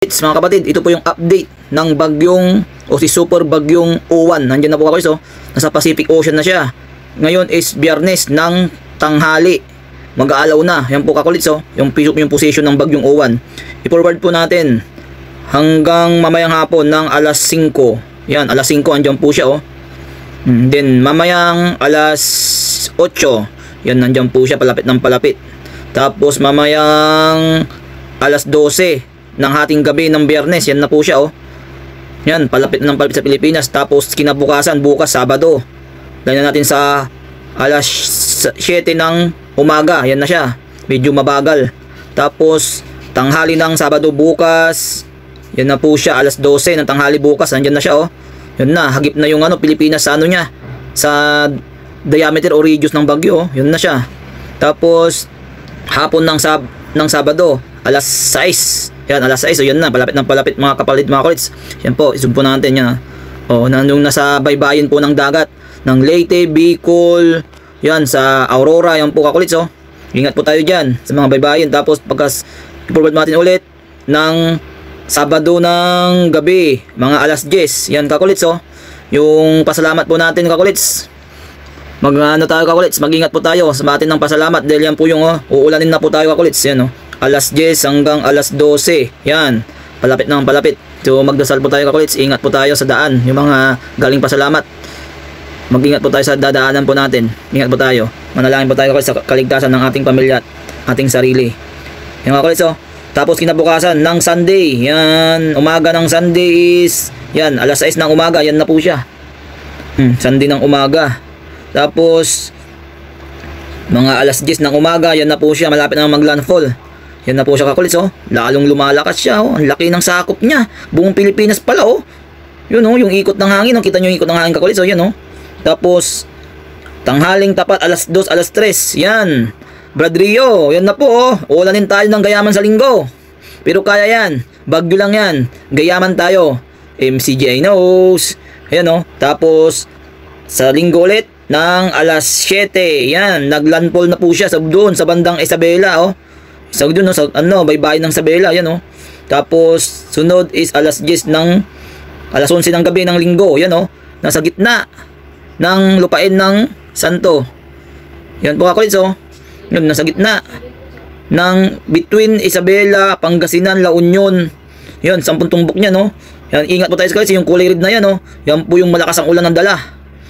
Mga kapatid, ito po yung update ng bagyong o si super bagyong Uwan. Nandiyan na po ako so, nasa Pacific Ocean na siya. Ngayon is Biyernes ng tanghali. Mag-aalaw na. Yan po kakulit so, yung position ng bagyong Uwan. I-forward po natin hanggang mamayang hapon ng alas 5. Yan, alas 5 andyan po siya oh. Then mamayang alas 8. Yan, nandiyan po siya palapit ng palapit. Tapos mamayang alas 12 ng hating gabi ng Biyernes, yan na po siya oh. Yan, palapit ng palapit sa Pilipinas. Tapos kinabukasan, bukas Sabado, ganyan natin sa alas 7 ng umaga, yan na siya. Medyo mabagal. Tapos tanghali ng Sabado bukas, yan na po siya, alas 12 ng tanghali bukas, nandiyan na siya oh. Yan na, hagip na yung Pilipinas sa niya, sa diameter o radius ng bagyo oh. Yun na siya. Tapos hapon ng Sabado, alas 6. Yan, alas 6. So, yan na. Palapit ng palapit mga kapatid, mga kulits. Yan po. Isub po natin yan. O, nandung nasa baybayin po ng dagat. Ng Leyte, Bicol. Yan, sa Aurora. Yan po kakulits. O. Ingat po tayo dyan sa mga baybayin. Tapos, pagkas i-forward natin ulit ng Sabado ng gabi. Mga alas 10. Yan kakulits. O. Yung pasalamat po natin kakulits. Mag-ano tayo kakulits. Mag-ingat po tayo sa atin ng pasalamat. Dahil yan po yung uulanin na po tayo kakulits. Yan o. Alas 10 hanggang alas 12. Yan. Palapit ng palapit. So magdasal po tayo kakulits. Ingat po tayo sa daan. Yung mga galing pasalamat. Mag-ingat po tayo sa dadaanan po natin. Ingat po tayo. Manalangin po tayo kakulits sa kaligtasan ng ating pamilya at ating sarili. Yan mga kakulits oh. Tapos kinabukasan ng Sunday. Yan. Umaga ng Sunday is yan. Alas 6 ng umaga. Yan na po siya. Sunday ng umaga. Tapos mga alas 10 ng umaga. Yan na po siya. Malapit na mag-landfall. Yan na po siya kakulits oh. Lalong lumalakas siya oh. Ang laki ng sakop niya. Buong Pilipinas pala oh. Yun oh, yung ikot ng hangin oh. Kita nyo yung ikot ng hangin kakulits oh. Yan oh. Tapos tanghaling tapat alas 2, alas 3. Yan. Brad Rio, yan na po oh. Ulanin tayo ng gayaman sa linggo. Pero kaya yan. Bagyo lang yan. Gayaman tayo. MCGI knows. Yan oh. Tapos sa linggo ulit ng alas 7. Yan. Naglandfall na po siya sa doon sa bandang Isabela oh. So doon no, sa baybayin ng Isabela, yan oh. Tapos sunod is alas 10 ng alas 11 ng gabi ng linggo, yan oh. Nasa gitna ng lupain ng Santo. Yan po kakulits oh. Yun, nasa gitna ng between Isabela, Pangasinan, La Union. Yan, 10 tumbok niya no. Yan, ingat po tayo kasi yung kulay red na yan oh. Yan po yung malakas ang ulan ng dala.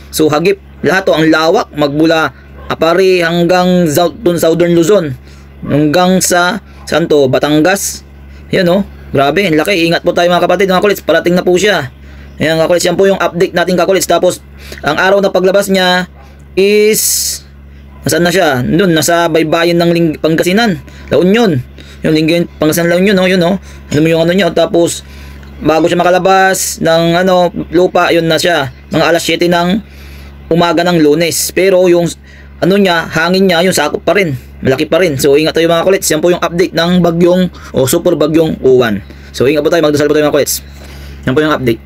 So hagip lahat oh, ang lawak magmula Apari hanggang Southern Luzon. Hanggang sa Santo, Batangas. Yan oh, grabe, laki. Ingat po tayo mga kapatid, mga kulits. Parating na po siya. Ayan mga kulits, yan po yung update natin kakulits. Tapos, ang araw na paglabas niya is nasaan na siya? Doon, nasa baybayin ng Pangasinan, La Union. Yung Pangasinan, La Union, no? Yun, no? Ano mo yung niya? Tapos, bago siya makalabas ng lupa, yun na siya. Mga alas 7 ng umaga ng Lunes. Pero yung niya, hangin niya, yung sakop pa rin. Malaki pa rin. So ingat tayo mga kulits. Yan po yung update ng bagyong o super bagyong Uwan. So ingat po tayo, magdasal po tayo mga kulits. Yan po yung update.